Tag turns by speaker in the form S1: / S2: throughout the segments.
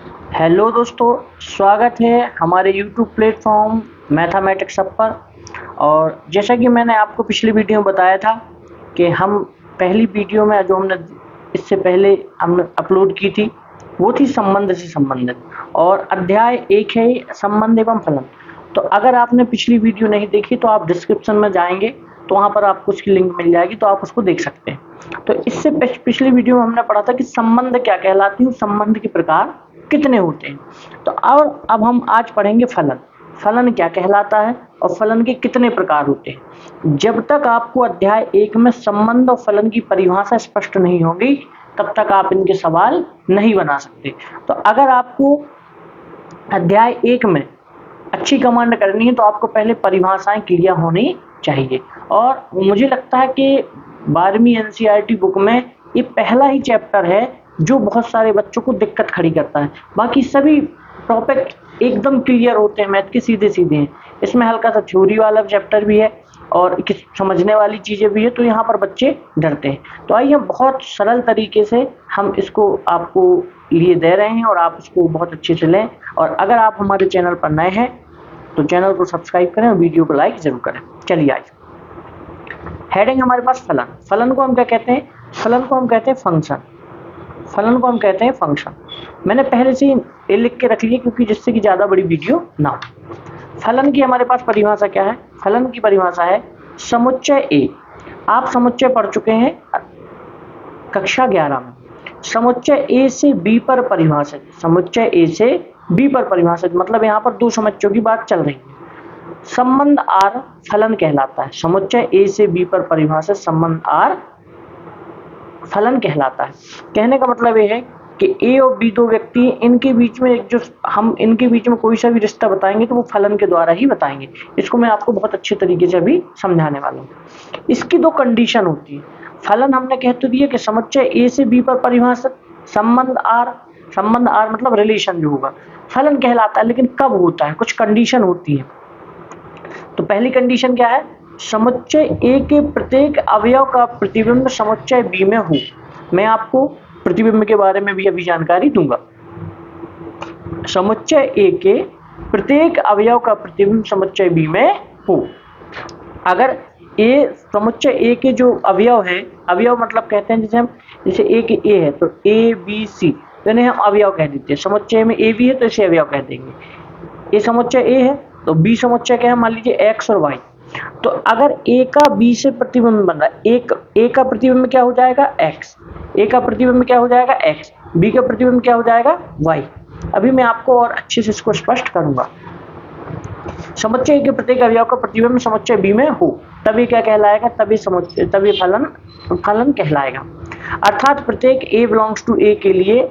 S1: Hello दोस्तों, स्वागत है हमारे यूट्यूब प्लेटफॉर्म मैथमेटिक्स सब पर। और जैसा कि मैंने आपको पिछली वीडियो में बताया था कि हम पहली वीडियो में जो हमने इससे पहले हमने अपलोड की थी वो थी संबंध से संबंधित, और अध्याय एक है संबंध एवं फलन। तो अगर आपने पिछली वीडियो नहीं देखी तो आप डिस्क्रिप्शन में जाएंगे तो वहाँ पर आपको उसकी लिंक मिल जाएगी, तो आप उसको देख सकते हैं। तो इससे पिछली वीडियो में हमने पढ़ा था कि संबंध क्या कहलाती है, संबंध के प्रकार कितने होते हैं। तो और अब हम आज पढ़ेंगे फलन। फलन क्या कहलाता है और फलन के कितने प्रकार होते हैं। जब तक आपको अध्याय एक में संबंध और फलन की परिभाषा स्पष्ट नहीं होगी तब तक आप इनके सवाल नहीं बना सकते। तो अगर आपको अध्याय एक में अच्छी कमांड करनी है तो आपको पहले परिभाषाएं क्लियर होनी चाहिए। और मुझे लगता है कि 12वीं एनसीईआरटी बुक में ये पहला ही चैप्टर है जो बहुत सारे बच्चों को दिक्कत खड़ी करता है। बाकी सभी टॉपिक एकदम क्लियर होते हैं, मैथ के सीधे सीधे हैं। इसमें हल्का सा थ्योरी वाला चैप्टर भी है और समझने वाली चीजें भी है, तो यहाँ पर बच्चे डरते हैं। तो आइए हम बहुत सरल तरीके से हम इसको आपको लिए दे रहे हैं और आप इसको बहुत अच्छे से लें। और अगर आप हमारे चैनल पर नए हैं तो चैनल को सब्सक्राइब करें और वीडियो को लाइक जरूर करें। चलिए आज हेडिंग हमारे पास फलन। फलन को हम क्या कहते हैं? फलन को हम कहते हैं फंक्शन। फलन को हम कहते हैं फंक्शन। मैंने पहले से ये लिख के रख लिया क्योंकि जिससे कि ज्यादा बड़ी वीडियो ना हो। फलन की हमारे पास परिभाषा क्या है? फलन की परिभाषा है समुच्चय ए। आप समुच्चय पढ़ चुके हैं कक्षा 11 में। समुच्चय ए से बी पर परिभाषित, समुच्चय ए से बी पर परिभाषित मतलब यहाँ पर दो समुच्चयों की बात चल रही है। संबंध आर फलन कहलाता है। समुच्चय ए से बी पर परिभाषित संबंध आर फलन कहलाता है। कहने का मतलब ये है कि ए और बी दो व्यक्ति, इनके बीच में जो हम इनके बीच में कोई सा भी रिश्ता बताएंगे तो वो फलन के द्वारा ही बताएंगे। इसको मैं आपको बहुत अच्छे तरीके से अभी समझाने वाला हूँ। इसकी दो कंडीशन होती है। फलन हमने कह तो दिया कि समुच्चय ए से बी पर परिभाषित संबंध आर, संबंध आर मतलब रिलेशन जो होगा फलन कहलाता है। लेकिन कब होता है? कुछ कंडीशन होती है। तो पहली कंडीशन क्या है? समुच्चय ए के प्रत्येक अवयव का प्रतिबिंब समुच्चय बी में हो। मैं आपको प्रतिबिंब के बारे में भी अभी जानकारी दूंगा। समुच्चय ए के प्रत्येक अवयव का प्रतिबिंब समुच्चय बी में हो। अगर ए समुच्चय ए के जो अवयव है, अवयव मतलब कहते हैं जैसे ए के ए है तो ए बी सी, इन्हें हम अवयव कह देते हैं। समुच्चय में ए भी है तो इसे अवयव कह देंगे। ए समुच्चय ए है तो बी समुच्चय क्या है? मान लीजिए एक्स और वाई। तो अगर ए का बी से प्रतिबिंब बन रहा है, ए का प्रतिबिंब क्या हो जाएगा? एक्स। ए का प्रतिबिंब क्या हो जाएगा? एक्स। बी का प्रतिबिंब क्या हो जाएगा? वाई। अभी मैं आपको और अच्छे से इसको स्पष्ट करूंगा। समुच्चय के प्रत्येक अवयव का प्रतिबिंब समुच्चय बी में हो तभी क्या कहलाएगा? तभी फलन कहलाएगा। अर्थात प्रत्येक ए बिलोंग्स टू ए के लिए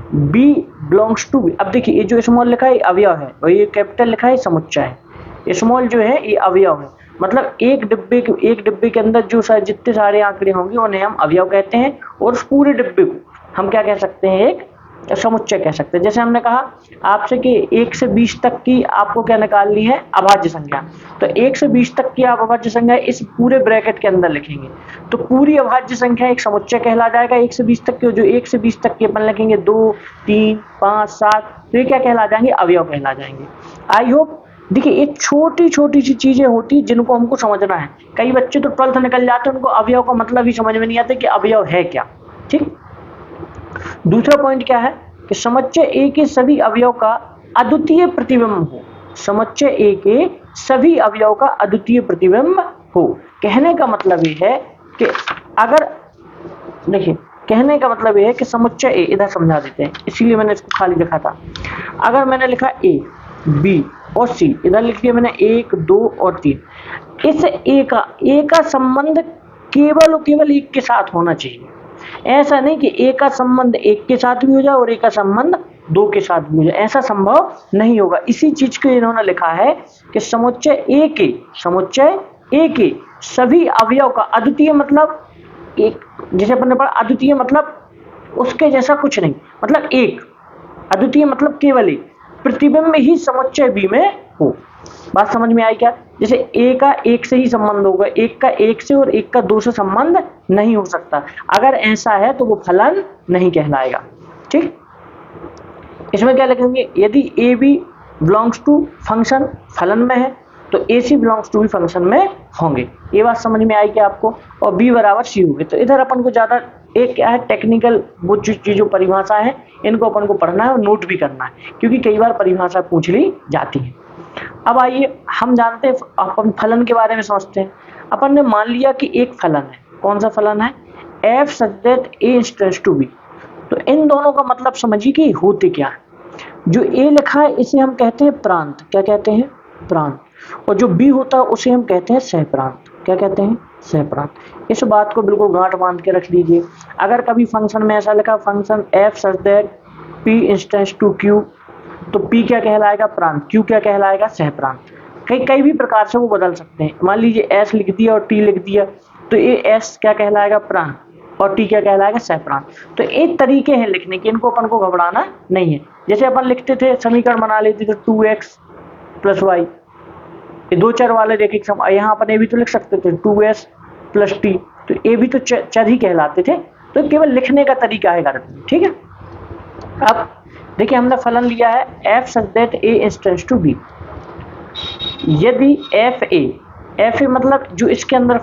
S1: बी बिलोंग्स टू बी। अब देखिए ये जो स्मॉल लिखा है अवयव है और ये कैपिटल लिखा है समुच्चय है। स्मॉल जो है ये अवयव है, मतलब एक डिब्बे के अंदर जो जितने सारे आंकड़े होंगे उन्हें हम अवयव कहते हैं और उस पूरे डिब्बे को हम क्या कह सकते हैं? एक समुच्चय कह सकते हैं। जैसे हमने कहा आपसे कि 1 से 20 तक की आपको क्या निकालनी है? अभाज्य संख्या। तो 1 से 20 तक की आप अभाज्य संख्या इस पूरे ब्रैकेट के अंदर लिखेंगे तो पूरी अभाज्य संख्या एक समुच्चय कहला जाएगा। 1 से 20 तक की, जो 1 से 20 तक की अपन लिखेंगे 2, 3, 5, 7, तो ये क्या कहला जाएंगे? अवयव कहला जाएंगे। आई होप देखिए ये छोटी छोटी सी चीजें होती जिनको हमको समझना है। कई बच्चे तो 12th निकल जाते हैं, उनको अवयव का मतलब ही समझ में नहीं आता कि अवयव है क्या। ठीक। दूसरा पॉइंट क्या है कि समुच्चय ए के सभी अवयव का अद्वितीय प्रतिबिंब हो। समुच्चय ए के सभी अवयव का अद्वितीय प्रतिबिंब हो। कहने का मतलब ये है कि अगर देखिए कहने का मतलब ये है कि समुच्चय ए, इधर समझा देते हैं इसीलिए मैंने इसको खाली लिखा था। अगर मैंने लिखा ए, बी और सी, इधर लिख दिया मैंने 1, 2 और 3। इस ए का संबंध केवल और केवल एक के साथ होना चाहिए। ऐसा नहीं कि ए का संबंध एक के साथ भी हो जाए और ए का संबंध दो के साथ भी हो जाए, ऐसा संभव नहीं होगा। इसी चीज को इन्होंने लिखा है कि समुच्चय ए के सभी अवयव का अद्वितीय मतलब एक, जैसे अपन ने पढ़ा अद्वितीय मतलब उसके जैसा कुछ नहीं, मतलब एक। अद्वितीय मतलब केवल एक प्रतिबिंब ही समुच्चय बी में हो। बात समझ में आई क्या? जैसे ए का एक से ही संबंध होगा, एक का एक से और एक का दो से संबंध नहीं हो सकता। अगर ऐसा है तो वो फलन नहीं कहलाएगा। ठीक। इसमें क्या लिखेंगे, यदि a b belongs to function फलन में है तो ए सी बिलोंग्स टू भी फंक्शन में होंगे। ये बात समझ में आई क्या आपको? और बी बराबर सी होगी। तो इधर अपन को ज़्यादा एक क्या है, टेक्निकल वो जो परिभाषा है इनको अपन को पढ़ना है और नोट भी करना है, क्योंकि कई बार परिभाषा पूछ ली जाती है। अब आइए हम जानते हैं, अपन फलन के बारे में समझते हैं। अपन ने मान लिया कि एक फलन है, कौन सा फलन है, f such that a tends to b. तो इन दोनों का मतलब समझिए कि होते क्या है। जो ए लिखा है इसे हम कहते हैं प्रांत, क्या कहते हैं, प्रांत। और जो बी होता है उसे हम कहते हैं सहप्रांत, क्या कहते हैं, सहप्रांत। इस बात को बिल्कुल गांठ बांध के रख लीजिए। अगर कभी फंक्शन में ऐसा लिखा, function f such that p instance to q, तो पी क्या कहलाएगा, प्रांत, क्यू क्या कहलाएगा, सहप्रांत। कई भी प्रकार से वो बदल सकते हैं। मान लीजिए एस लिख दिया और टी लिख दिया, तो ये एस क्या कहलाएगा, प्रांत, और टी क्या कहलाएगा, सहप्रांत। तो एक तरीके हैं लिखने के, इनको अपन को घबराना नहीं है। जैसे अपन लिखते थे, समीकरण बना लेते थे 2x प्लस वाई, ये दो चर वाले रेखिक सम, यहाँ अपन ए भी तो लिख सकते थे 2s प्लस टी, तो ए भी तो चर ही कहलाते थे। तो केवल लिखने का तरीका है घर में, ठीक है। अब देखिए हमने फलन लिया है f such that a instance to b. यदि एफ ए मतलब जो इसके अंदर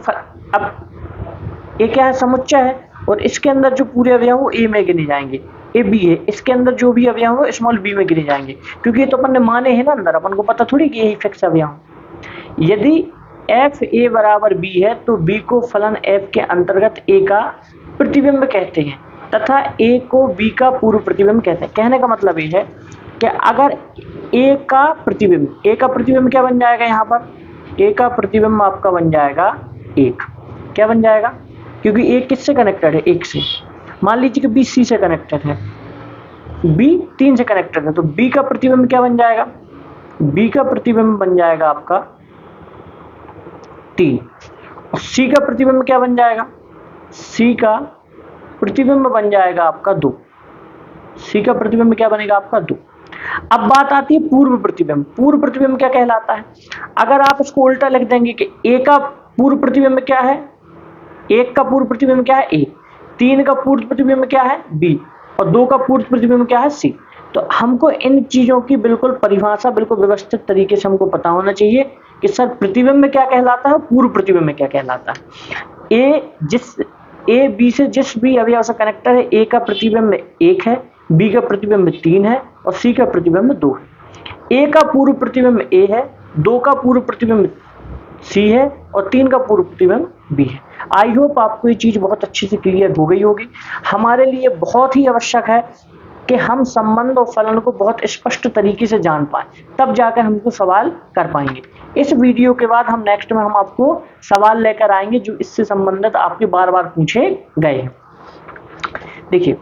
S1: अब ए क्या है, समुच्चय है, और इसके अंदर जो पूरे अवयव हो ए में गिने जाएंगे। ए बी है, इसके अंदर जो भी अवयव हो स्मॉल बी में गिने जाएंगे, क्योंकि ये तो अपन ने माने हैं ना अंदर, अपन को पता थोड़ी कि यही फिक्स अवयव हो। यदि एफ ए बराबर बी है तो बी को फलन एफ के अंतर्गत ए का प्रतिबिंब कहते हैं तथा ए को बी का पूर्व प्रतिबिंब कहते हैं। कहने का मतलब ये है कि अगर ए का प्रतिबिंब क्या बन जाएगा, यहाँ पर ए का प्रतिबिंब आपका बन जाएगा एक, क्या बन जाएगा, क्योंकि ए किससे कनेक्टेड है, एक से। मान लीजिए कि बी सी से कनेक्टेड है, बी 3 से कनेक्टेड है, तो बी का प्रतिबिंब क्या बन जाएगा, बी का प्रतिबिंब बन जाएगा आपका 3, और सी का प्रतिबिंब क्या बन जाएगा, सी का प्रतिबिंब बन जाएगा आपका 2, सी का प्रतिबिंब क्या बनेगा आपका 2। अब बात आती है पूर्व प्रतिबिंब। पूर्व प्रतिबिंब क्या कहलाता है, अगर आप इसको उल्टा लिख देंगे कि ए का पूर्व प्रतिबिंब क्या है, एक का पूर्व प्रतिबिंब क्या है ए, 3 का पूर्व प्रतिबिंब क्या है बी, और 2 का पूर्व प्रतिबिंब क्या है सी। तो हमको इन चीजों की बिल्कुल परिभाषा बिल्कुल व्यवस्थित तरीके से हमको पता होना चाहिए कि सर प्रतिबिंब क्या कहलाता है, पूर्व प्रतिबिंब क्या कहलाता है। ए बी से जिस भी अवयव से कनेक्टर है, ए का प्रतिबिंब 1 है, बी का प्रतिबिंब 3 है, और सी का प्रतिबिंब 2 है। ए का पूर्व प्रतिबिंब ए है, 2 का पूर्व प्रतिबिंब सी है, और 3 का पूर्व प्रतिबिंब बी है। आई होप आपको ये चीज बहुत अच्छी से क्लियर हो गई होगी। हमारे लिए बहुत ही आवश्यक है कि हम संबंध और फलन को बहुत स्पष्ट तरीके से जान पाए, तब जाकर हमको सवाल कर पाएंगे। इस वीडियो के बाद हम नेक्स्ट में हम आपको सवाल लेकर आएंगे जो इससे संबंधित आपके बार बार पूछे गए हैं। देखिए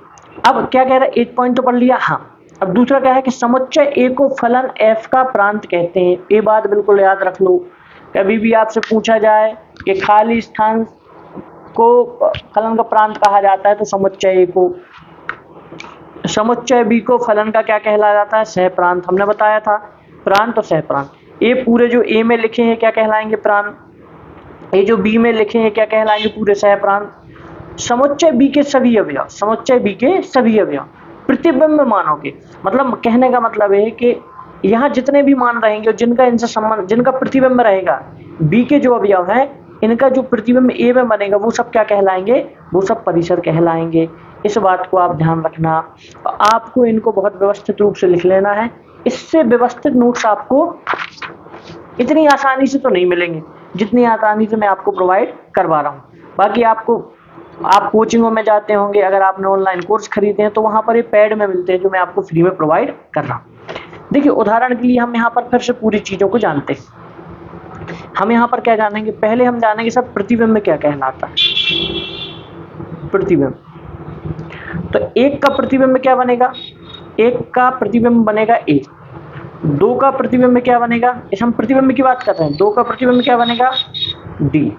S1: अब क्या कह रहा है, एक पॉइंट तो पढ़ लिया। हाँ, अब दूसरा क्या है कि समुच्चय ए को फलन एफ का प्रांत कहते हैं। ये बात बिल्कुल याद रख लो। कभी भी आपसे पूछा जाए कि खाली स्थान को फलन का प्रांत कहा जाता है, तो समुच्चय ए को, समुच्चय बी को फलन का क्या कहला जाता है, सहप्रांत। हमने बताया था प्रांत और सहप्रांत। ये पूरे जो ए में लिखे हैं क्या कहलाएंगे, प्रांत। ये जो बी में लिखे हैं क्या कहलाएंगे, पूरे सहप्रांत। समुच्चय बी के सभी अवयव, समुच्चय बी के सभी अवयव प्रतिबिंब मानों के, मतलब कहने का मतलब है कि यहाँ जितने भी मान रहेंगे और जिनका इनसे संबंध, जिनका प्रतिबिंब रहेगा, बी के जो अवयव हैं इनका जो प्रतिबिंब ए में बनेगा वो सब क्या कहलाएंगे, वो सब परिसर कहलाएंगे। इस बात को आप ध्यान रखना। आपको इनको बहुत व्यवस्थित रूप से लिख लेना है। इससे व्यवस्थित नोट्स आपको इतनी आसानी से तो नहीं मिलेंगे जितनी आसानी से मैं आपको प्रोवाइड करवा रहा हूँ। बाकी आपको, आप कोचिंगों में जाते होंगे, अगर आपने ऑनलाइन कोर्स खरीदे हैं तो वहाँ पर ये पैड में मिलते हैं जो मैं आपको फ्री में प्रोवाइड कर रहा हूँ। देखिए उदाहरण के लिए हम यहाँ पर फिर से पूरी चीज़ों को जानते हैं। हम यहाँ पर क्या जानेंगे, पहले हम जानेंगे सब प्रतिबिंब क्या कहलाता है। प्रतिबिंब, तो एक का प्रतिबिंब क्या बनेगा, एक का प्रतिबिंब बनेगा ए। 2 का प्रतिबिंब क्या बनेगा, इस हम प्रतिबिंब की बात कर रहे हैं, 2 का प्रतिबिंब क्या बनेगा डी।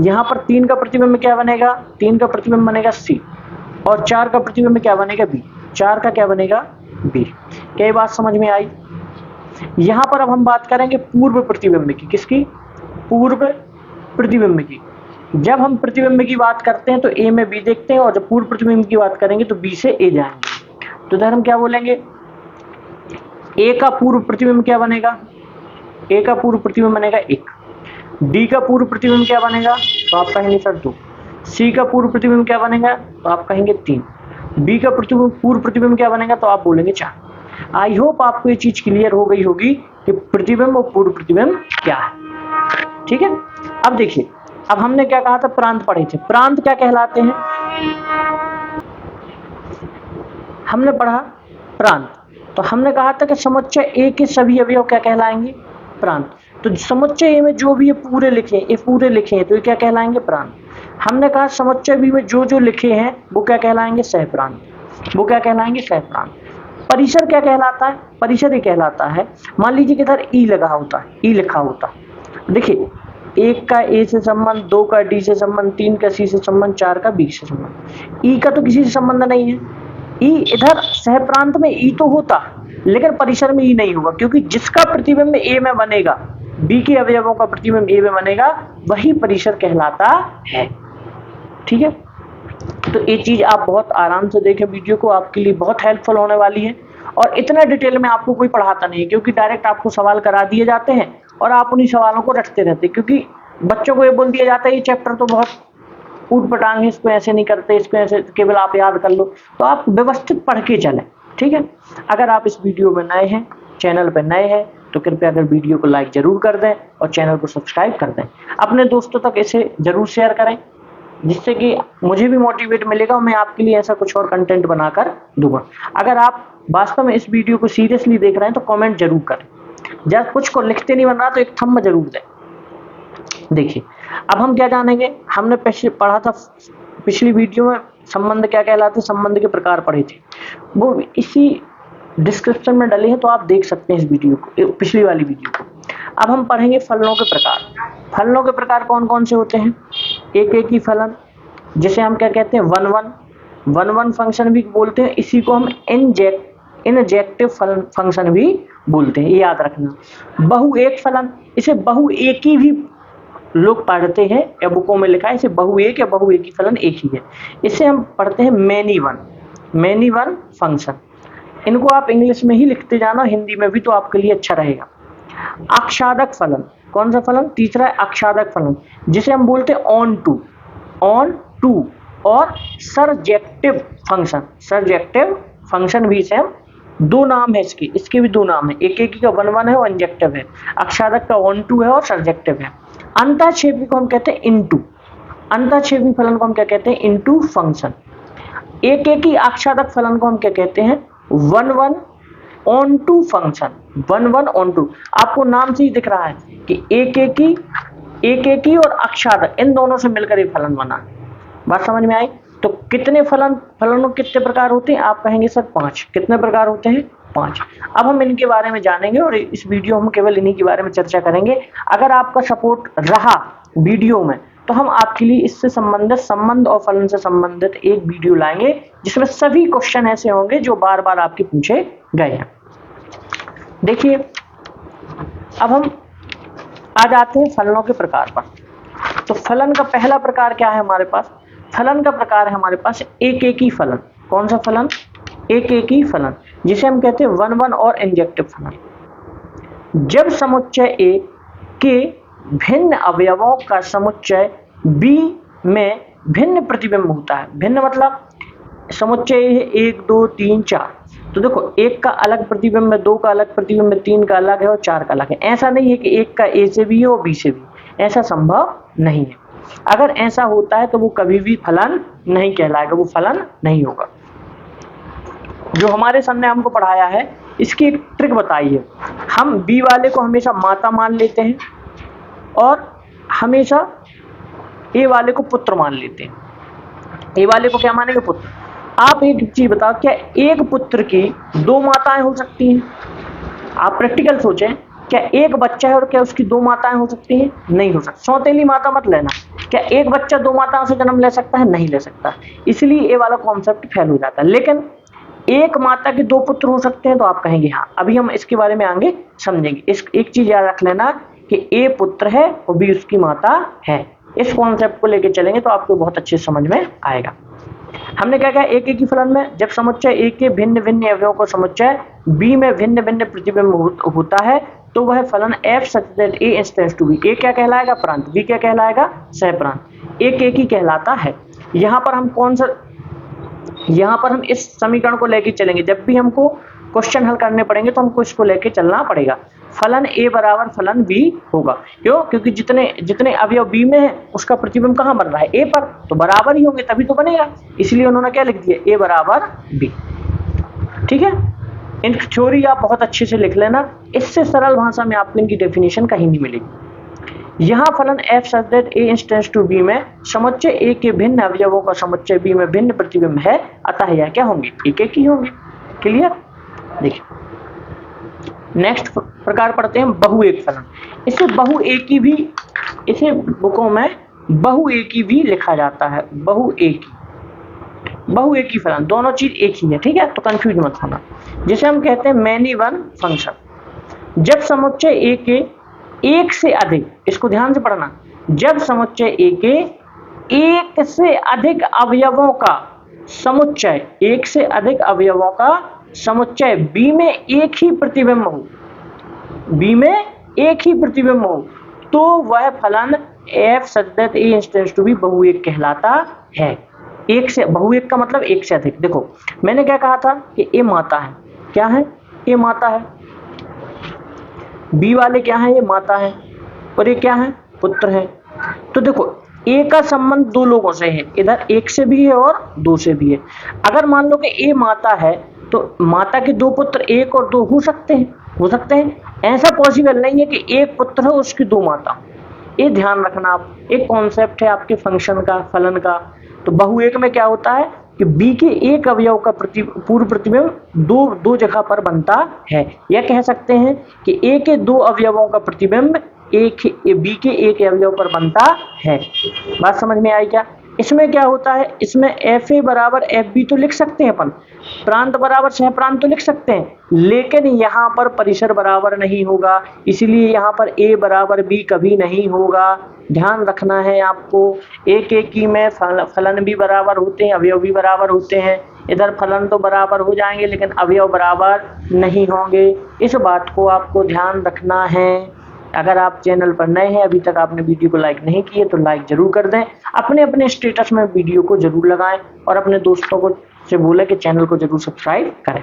S1: यहाँ पर 3 का प्रतिबिंब क्या बनेगा, 3 का प्रतिबिंब बनेगा सी, और 4 का प्रतिबिंब क्या बनेगा बी, 4 का क्या बनेगा बी। क्या ये बात समझ में आई। यहाँ पर अब हम बात करेंगे पूर्व प्रतिबिंब की, किसकी, पूर्व प्रतिबिंब की। जब हम प्रतिबिंब की बात करते हैं तो ए में बी देखते हैं, और जब पूर्व प्रतिबिंब की बात करेंगे तो बी से ए जाएंगे। तो इधर हम क्या बोलेंगे, ए का पूर्व प्रतिबिंब क्या बनेगा, ए का पूर्व प्रतिबिंब बनेगा 1, डी का पूर्व प्रतिबिंब क्या बनेगा, तो आप कहेंगे सर 2, सी का पूर्व प्रतिबिंब क्या बनेगा, तो आप कहेंगे 3, बी का पूर्व प्रतिबिंब क्या बनेगा, तो आप बोलेंगे 4। आई होप आपको ये चीज क्लियर हो गई होगी कि प्रतिबिंब और पूर्व प्रतिबिंब क्या है। ठीक है, अब देखिए, अब हमने क्या कहा था, प्रांत पढ़े थे। प्रांत क्या कहलाते हैं, हमने पढ़ा प्रांत, तो हमने कहा था कि समुच्चय ए के सभी अवयव क्या कहलाएंगे, प्रांत। तो समुच्चय ए में जो भी ये पूरे लिखे हैं तो ये क्या कहलाएंगे, प्रांत। हमने कहा समुच्चय बी में जो जो लिखे हैं वो क्या कहलाएंगे, सहप्रांत, वो क्या कहलाएंगे, सहप्रांत। परिसर क्या कहलाता है, परिसर ये कहलाता है, मान लीजिए कि इधर ई लगा होता है, ई लिखा होता, देखिए 1 का ए से संबंध, 2 का डी से संबंध, 3 का सी से संबंध, 4 का बी से संबंध। ई का तो किसी से संबंध नहीं है, ई इधर सहप्रांत में ई तो होता, लेकिन परिसर में ई नहीं होगा, क्योंकि जिसका प्रतिबिंब ए में बनेगा, बी के अवयवों का प्रतिबिंब ए में बनेगा, वही परिसर कहलाता है। ठीक है, तो ये चीज आप बहुत आराम से देखें, वीडियो को आपके लिए बहुत हेल्पफुल होने वाली है। और इतना डिटेल में आपको कोई पढ़ाता नहीं है, क्योंकि डायरेक्ट आपको सवाल करा दिए जाते हैं और आप उन्हीं सवालों को रटते रहते हैं, क्योंकि बच्चों को ये बोल दिया जाता है ये चैप्टर तो बहुत ऊट पटांग है, इसको ऐसे नहीं करते, इसको ऐसे केवल आप याद कर लो। तो आप व्यवस्थित पढ़ के चलें। ठीक है, अगर आप इस वीडियो में नए हैं, चैनल पर नए हैं, तो कृपया अगर वीडियो को लाइक जरूर कर दें और चैनल को सब्सक्राइब कर दें। अपने दोस्तों तक इसे जरूर शेयर करें, जिससे कि मुझे भी मोटिवेट मिलेगा और मैं आपके लिए ऐसा कुछ और कंटेंट बनाकर दूंगा। अगर आप वास्तव में इस वीडियो को सीरियसली देख रहे हैं तो कमेंट जरूर करें, जब कुछ को लिखते नहीं बन रहा तो एक थंब जरूर दें। देखिए, अब हम क्या जानेंगे, हमने पढ़ा था पिछली वीडियो में संबंध क्या कहलाते, संबंध के प्रकार पढ़े थे, वो इसी डिस्क्रिप्शन में डले हैं, तो आप देख सकते हैं इस वीडियो को, पिछली वाली वीडियो को। अब हम पढ़ेंगे फलनों के प्रकार। फलनों के प्रकार कौन कौन से होते हैं, एक एक ही फलन, जिसे हम क्या कहते हैं, वन वन फंक्शन भी बोलते हैं, इसी को हम इनजेक्टिव फंक्शन भी बोलते हैं, ये याद रखना। बहु एक फलन, इसे बहु एक ही भी लोग पढ़ते हैं, या बुकों में लिखा है इसे बहु एक या बहु एक ही फलन एक ही है। इसे हम पढ़ते हैं मैनी वन फंक्शन। इनको आप इंग्लिश में ही लिखते जाना, हिंदी में भी, तो आपके लिए अच्छा रहेगा। आक्षादक फलन, कौन सा फलन, तीसरा है आक्षादक फलन, जिसे हम बोलते हैं ऑन टू। और सर्जेक्टिव फंक्शन भी इसे हम, दो नाम है इसके भी दो नाम है, एक एक का वन है और इंजेक्टिव है, आक्षादक का ऑन टू है और सर्जेक्टिव है। अंतःक्षेपी को हम कहते हैं इनटू, अंतःक्षेपी फलन को हम क्या कहते हैं, इनटू फंक्शन। एक एक ही आक्षादक फलन को हम क्या कहते हैं, one onto function, one onto. आपको नाम से ही दिख रहा है कि एक एक ही और आक्षादक, इन दोनों से मिलकर एक फलन बना। बात समझ में आई? तो कितने फलनों कितने प्रकार होते हैं, आप कहेंगे सर 5। कितने प्रकार होते हैं, 5। अब हम इनके बारे में जानेंगे और इस वीडियो हम केवल इन्हीं के बारे में चर्चा करेंगे। अगर आपका सपोर्ट रहा वीडियो में तो हम आपके लिए इससे संबंधित, संबंध और फलन से संबंधित एक वीडियो लाएंगे, जिसमें सभी क्वेश्चन ऐसे होंगे जो बार बार आपके पूछे गए हैं। देखिए, अब हम आ जाते हैं फलनों के प्रकार पर। तो फलन का पहला प्रकार क्या है हमारे पास, फलन का प्रकार है हमारे पास एक एक ही फलन। कौन सा फलन, एक एक ही फलन, जिसे हम कहते हैं वन और इंजेक्टिव फलन। जब समुच्चय ए के भिन्न अवयवों का समुच्चय बी में भिन्न प्रतिबिंब होता है, भिन्न मतलब समुच्चय है 1 2 3 4, तो देखो 1 का अलग प्रतिबिंब है, 2 का अलग प्रतिबिंब है, 3 का अलग है और 4 का अलग है। ऐसा नहीं है कि 1 का ए से भी है और बी से भी, ऐसा संभव नहीं है। अगर ऐसा होता है तो वो कभी भी फलन नहीं कहलाएगा, वो फलन नहीं होगा। जो हमारे सर ने हमको पढ़ाया है, इसकी एक ट्रिक बताइए। हम बी वाले को हमेशा माता मान लेते हैं और हमेशा ए वाले को पुत्र मान लेते हैं। ए वाले को क्या मानेंगे, पुत्र। आप एक चीज बताओ, क्या एक पुत्र की 2 माताएं हो सकती हैं? आप प्रैक्टिकल सोचें, क्या एक बच्चा है और क्या उसकी 2 माताएं हो सकती हैं? नहीं हो सकती। सौतेली माता मत लेना। क्या एक बच्चा 2 माताओं से जन्म ले सकता है? नहीं ले सकता। इसलिए ए वाला कॉन्सेप्ट फेल हो जाता है। लेकिन एक माता के 2 पुत्र हो सकते हैं, तो आप कहेंगे हाँ। अभी हम इसके बारे में आगे समझेंगे। एक चीज याद रख लेना कि ए पुत्र है और बी उसकी माता है। इस कॉन्सेप्ट को लेके चलेंगे तो आपको बहुत अच्छे समझ में आएगा। हमने क्या कहा, एक एक ही फलन में जब समुच्चय ए के भिन्न भिन्न अवयवों को समुच्चय बी में भिन्न भिन्न प्रतिबिंब होता है तो वह फलन f such that a instance to be, a क्या कहलाएगा प्रांत, बी क्या कहलाएगा सहप्रांत, एक ही कहलाता है। यहाँ पर हम कौन सा, यहाँ पर हम इस समीकरण को लेके चलेंगे, जब भी हमको क्वेश्चन हल करने पड़ेंगे तो हमको इसको लेके चलना पड़ेगा। फलन a बराबर फलन b होगा, क्यों, क्योंकि जितने जितने अवयव b में है उसका प्रतिबिंब कहाँ बन रहा है, a पर, तो बराबर ही होंगे तभी तो बनेगा, इसलिए उन्होंने क्या लिख दिया, a बराबर b। ठीक है, इन थ्योरी आप बहुत अच्छे से लिख लेना, इससे सरल भाषा में आपको इनकी डेफिनेशन कहीं नहीं मिलेगी। यहाँ फलन f such that a instance to b में समुच्चय a के भिन्न अवयवों का समुच्चय b में भिन्न प्रतिबिंब है, अतः यह क्या होंगे, एक एक ही होंगे। क्लियर, देखिए नेक्स्ट प्रकार पढ़ते हैं बहु एक फलन। इसे बहु एक की भी, इसे बुकों में बहु एक की भी लिखा जाता है, बहु एक ही फलन, दोनों चीज एक ही है, ठीक है, तो कंफ्यूज मत होना। जिसे हम कहते हैं मैनी वन फंक्शन। जब समुच्चय ए के एक से अधिक, इसको ध्यान से पढ़ना, जब समुच्चय ए के एक से अधिक अवयवों का समुच्चय, एक से अधिक अवयवों का समुच्चय बी में एक ही प्रतिबिंब हो, बी में एक ही प्रतिबिंब हो, तो वह फलन f such that a instance to b बहु एक कहलाता है। एक से, बहु एक का मतलब एक से अधिक। देखो मैंने क्या कहा था कि a माता है, क्या है, a माता है, b वाले क्या है, ये माता है, और ये क्या है, पुत्र है। तो देखो a का संबंध दो लोगों से है, इधर एक से भी है और दो से भी है। अगर मान लो कि a माता है तो माता के दो पुत्र एक और दो हो सकते हैं, ऐसा पॉसिबल नहीं है कि एक पुत्र हो उसकी दो माता। ये ध्यान रखना आप, एक कॉन्सेप्ट है आपके फंक्शन का, फलन का। तो बहु एक में क्या होता है कि b के एक अवयव का पूर्व प्रतिबिंब दो जगह पर बनता है, या कह सकते हैं कि a के दो अवयवों का प्रतिबिंब b के एक अवयव पर बनता है। बात समझ में आई क्या? इसमें क्या होता है, इसमें fa बराबर fb तो लिख सकते हैं अपन, प्रांत बराबर सह प्रांत तो लिख सकते हैं, लेकिन यहाँ पर परिसर बराबर नहीं होगा, इसलिए यहाँ पर a बराबर b कभी नहीं होगा। ध्यान रखना है आपको, एक एक ही में फलन भी बराबर होते हैं, अवयव भी बराबर होते हैं। इधर फलन तो बराबर हो जाएंगे लेकिन अवयव बराबर नहीं होंगे, इस बात को आपको ध्यान रखना है। अगर आप चैनल पर नए हैं, अभी तक आपने वीडियो को लाइक नहीं किए तो लाइक जरूर कर दें, अपने अपने स्टेटस में वीडियो को जरूर लगाएं और अपने दोस्तों को से बोले कि चैनल को जरूर सब्सक्राइब करें।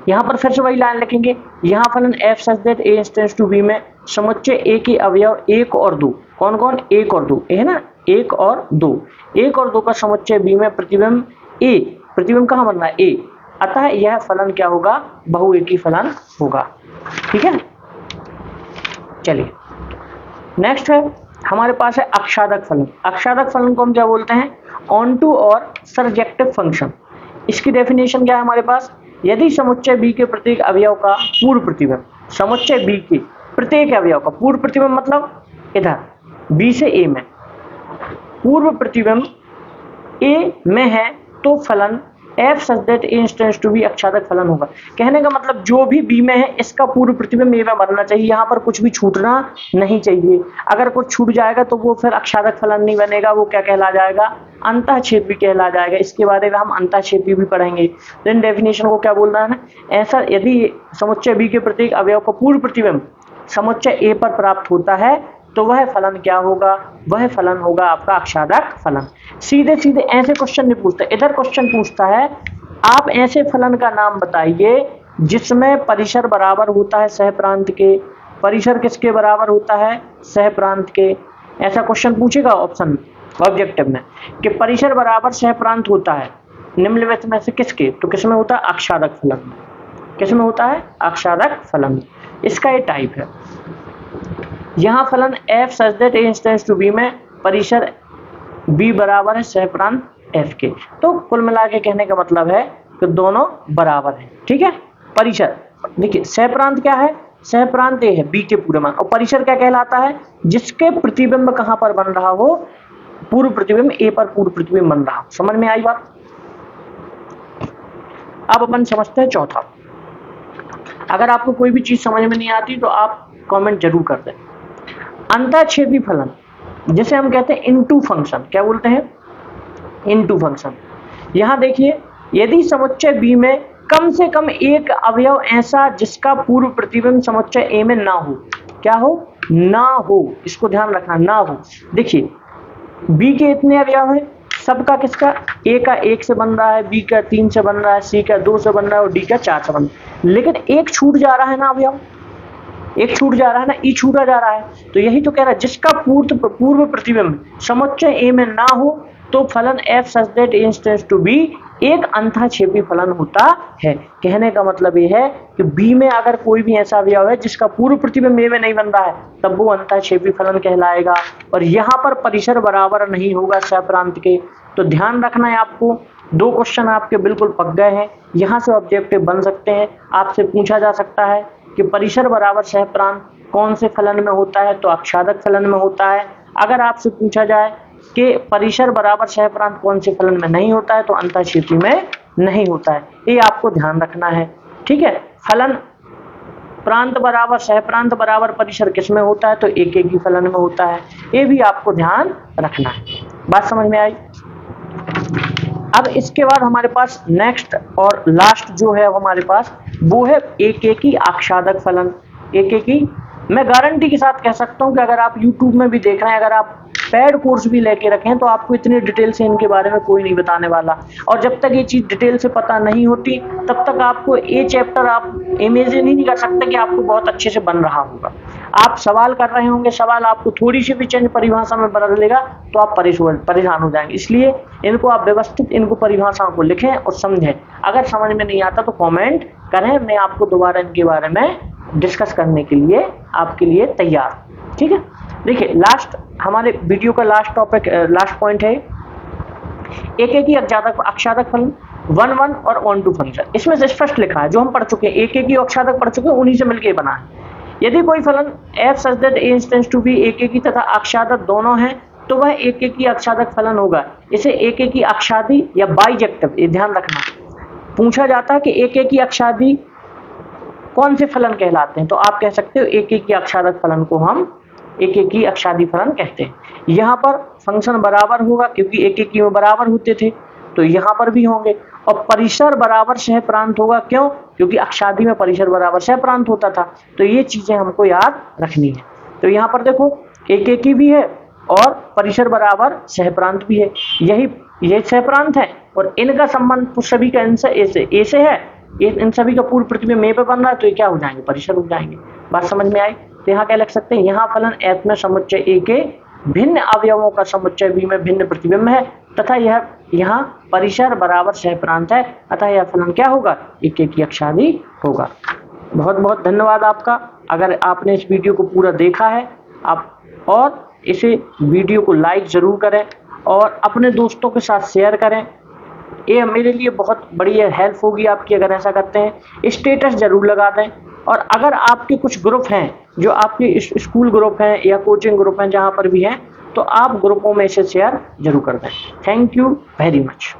S1: यहाँ पर फिर से वही लाइन लिखेंगे, यहाँ फलन f such that a instance to b में समुच्चय a के अवयव एक और दो, कौन कौन, एक और दो, है ना, एक और दो का समुच्चय b में प्रतिबिंब a, प्रतिबिंब कहाँ बन रहा है, a, अतः यह फलन क्या होगा, बहु एक ही फलन होगा। ठीक है, चलिए नेक्स्ट है हमारे पास है अक्षादक फलन। अक्षादक फलन को हम क्या बोलते हैं, ऑनटू और सरजेक्टिव फंक्शन। इसकी डेफिनेशन क्या है हमारे पास, यदि समुच्चय b के प्रत्येक अवयव का पूर्व प्रतिबिंब, समुच्चय b के प्रत्येक अवयव का पूर्व प्रतिबिंब मतलब इधर b से a में पूर्व प्रतिबिंब a में है तो फलन f such that a instance to be अक्षादक फलन होगा। कहने का मतलब जो भी b में है इसका पूर्व प्रतिबिंब a में बनना चाहिए, यहाँ पर कुछ भी छूटना नहीं चाहिए। अगर कुछ छूट जाएगा तो वो फिर अक्षादक फलन नहीं बनेगा, वो क्या कहला जाएगा, अंतःक्षेपी कहला जाएगा। इसके बारे में हम अंतःक्षेपी भी पढ़ेंगे। देन डेफिनेशन को क्या बोलना है ना, ऐसा यदि समुच्चय b के प्रत्येक अवयव का पूर्व प्रतिबिंब समुच्चय a पर प्राप्त होता है तो वह फलन क्या होगा, वह फलन होगा आपका अक्षादक फलन। सीधे सीधे ऐसे क्वेश्चन नहीं पूछता, इधर क्वेश्चन पूछता है आप ऐसे फलन का नाम बताइए जिसमें परिसर बराबर होता है सह प्रांत के। परिसर किसके बराबर होता है, सह प्रांत के। ऐसा क्वेश्चन पूछेगा ऑप्शन ऑब्जेक्टिव में कि परिसर बराबर सह प्रांत होता है निम्नलिखित में से किसके, तो किसमें होता है, अक्षादक फलन। किसमें होता है, अक्षादक फलन। इसका ये टाइप है। यहाँ फलन f such that a instance to b में परिसर b बराबर है सह प्रांत f के। तो कुल मिला के कहने का मतलब है कि दोनों बराबर हैं। ठीक है, परिसर देखिए सह प्रांत क्या है, सह प्रांत a है b के पूरे मान, और परिसर क्या कहलाता है, जिसके प्रतिबिंब कहाँ पर बन रहा हो, पूर्व प्रतिबिंब a पर पूर्व प्रतिबिंब बन रहा हो। समझ में आई बात? अब अपन समझते हैं चौथा। अगर आपको कोई भी चीज समझ में नहीं आती तो आप कमेंट जरूर कर दें। अंतःक्षेपी फलन जिसे हम कहते हैं इनटू फंक्शन, क्या बोलते हैं, इनटू फंक्शन। यहाँ देखिए, यदि समुच्चय बी में कम से कम एक अवयव ऐसा जिसका पूर्व प्रतिबिंब समुच्चय ए में ना हो, क्या हो, ना हो, इसको ध्यान रखना, ना हो। देखिए बी के इतने अवयव हैं, सबका किसका, ए का 1 से बन रहा है, बी का 3 से बन रहा है, सी का 2 से बन रहा है और डी का 4 से बन रहा है, लेकिन एक छूट जा रहा है ना अवयव, एक छूट जा रहा है ना, ई छूटा जा रहा है। तो यही तो कह रहा है, जिसका पूर्व प्रतिबिंब समुच्चय ए में ना हो तो फलन f such that a tends to b एक अंतःक्षेपी फलन होता है। कहने का मतलब ये है कि b में अगर कोई भी ऐसा अवयव है जिसका पूर्व प्रतिबिंब a में नहीं बन रहा है, तब वो अंतःक्षेपी फलन कहलाएगा। और यहाँ पर परिसर बराबर नहीं होगा सहप्रांत के। तो ध्यान रखना है आपको, 2 क्वेश्चन आपके बिल्कुल पक गए हैं, यहाँ से ऑब्जेक्टिव बन सकते हैं। आपसे पूछा जा सकता है कि परिसर बराबर सहप्रांत कौन से फलन में होता है, तो अक्षादक फलन में होता है। अगर आपसे पूछा जाए कि परिसर बराबर सहप्रांत कौन से फलन में नहीं होता है, तो अंतःक्षेपी में नहीं होता है। ये आपको ध्यान रखना है, ठीक है। फलन प्रांत बराबर सहप्रांत बराबर परिसर किस में होता है, तो एक ही फलन में होता है। ये भी आपको ध्यान रखना है। बात समझ में आई? अब इसके बाद हमारे पास नेक्स्ट और लास्ट जो है हमारे पास, वो है एकेकी आक्षादक फलन। एकेकी मैं गारंटी के साथ कह सकता हूं कि अगर आप YouTube में भी देख रहे हैं, अगर आप पेड कोर्स भी लेके रखें, तो आपको इतनी डिटेल से इनके बारे में कोई नहीं बताने वाला। और जब तक ये चीज डिटेल से पता नहीं होती, तब तक आपको ये चैप्टर आप इमेजिन ही नहीं कर सकते कि आपको बहुत अच्छे से बन रहा होगा। आप सवाल कर रहे होंगे, सवाल आपको थोड़ी सी भी चेंज परिभाषा में बदल देगा तो आप परेशान हो जाएंगे। इसलिए इनको आप व्यवस्थित इनको परिभाषाओं को लिखें और समझें। अगर समझ में नहीं आता तो कमेंट करें, मैं आपको दोबारा इनके बारे में डिस्कस करने के लिए आपके लिए तैयार, ठीक है। देखिए लास्ट हमारे वीडियो का लास्ट टॉपिक, लास्ट पॉइंट है एकेकी आक्षादक फलन 1 1 और ऑन टू फंक्शन। इसमें से स्पष्ट लिखा है, जो हम पढ़ चुके हैं, एकेकी आक्षादक पढ़ चुके हैं, उन्हीं से मिलकर बना है। यदि कोई फलन f such that a tends to b एकेकी तथा आक्षादक दोनों हैं, तो वह एकेकी आक्षादक फलन होगा। इसे एकेकी आक्षादी या बाइजेक्टिव, ये ध्यान रखना, पूछा जाता है कि एकेकी आक्षादी कौन से फलन कहलाते हैं, तो आप कह सकते हो एकेकी आक्षादक फलन को हम एकेकी आक्षादी फलन कहते हैं। यहाँ पर फंक्शन बराबर होगा, क्योंकि एकेकी में बराबर होते थे, तो यहाँ पर भी होंगे। और परिसर बराबर सहप्रांत होगा, क्यों, क्योंकि आक्षादी में परिसर बराबर सहप्रांत होता था। तो ये चीजें हमको याद रखनी है। तो यहाँ पर देखो एकेकी भी है और परिसर बराबर सहप्रांत भी है, यही सहप्रांत है। और इनका संबंध सभी का इनसे ए से है, इन सभी का पूर्व प्रतिबिंब ए पे बन रहा है, तो ये क्या हो जाएंगे, परिसर हो जाएंगे। बात समझ में आई? तो यहाँ क्या लिख सकते हैं, यहाँ फलन f में समुच्चय ए के भिन्न अवयवों का समुच्चय बी में भिन्न प्रतिबिंब है, तथा यह यहाँ परिसर बराबर सहप्रांत है, अतः यह फलन क्या होगा, एकेकी आक्षादी होगा। बहुत बहुत धन्यवाद आपका, अगर आपने इस वीडियो को पूरा देखा है आप, और इसे वीडियो को लाइक जरूर करें और अपने दोस्तों के साथ शेयर करें। ये मेरे लिए बहुत बड़ी हेल्प होगी आपकी अगर ऐसा करते हैं। स्टेटस जरूर लगा दें। और अगर आपके कुछ ग्रुप हैं, जो आपके स्कूल ग्रुप हैं या कोचिंग ग्रुप हैं, जहाँ पर भी हैं, तो आप ग्रुपों में इसे शेयर जरूर कर दें। Thank you very much.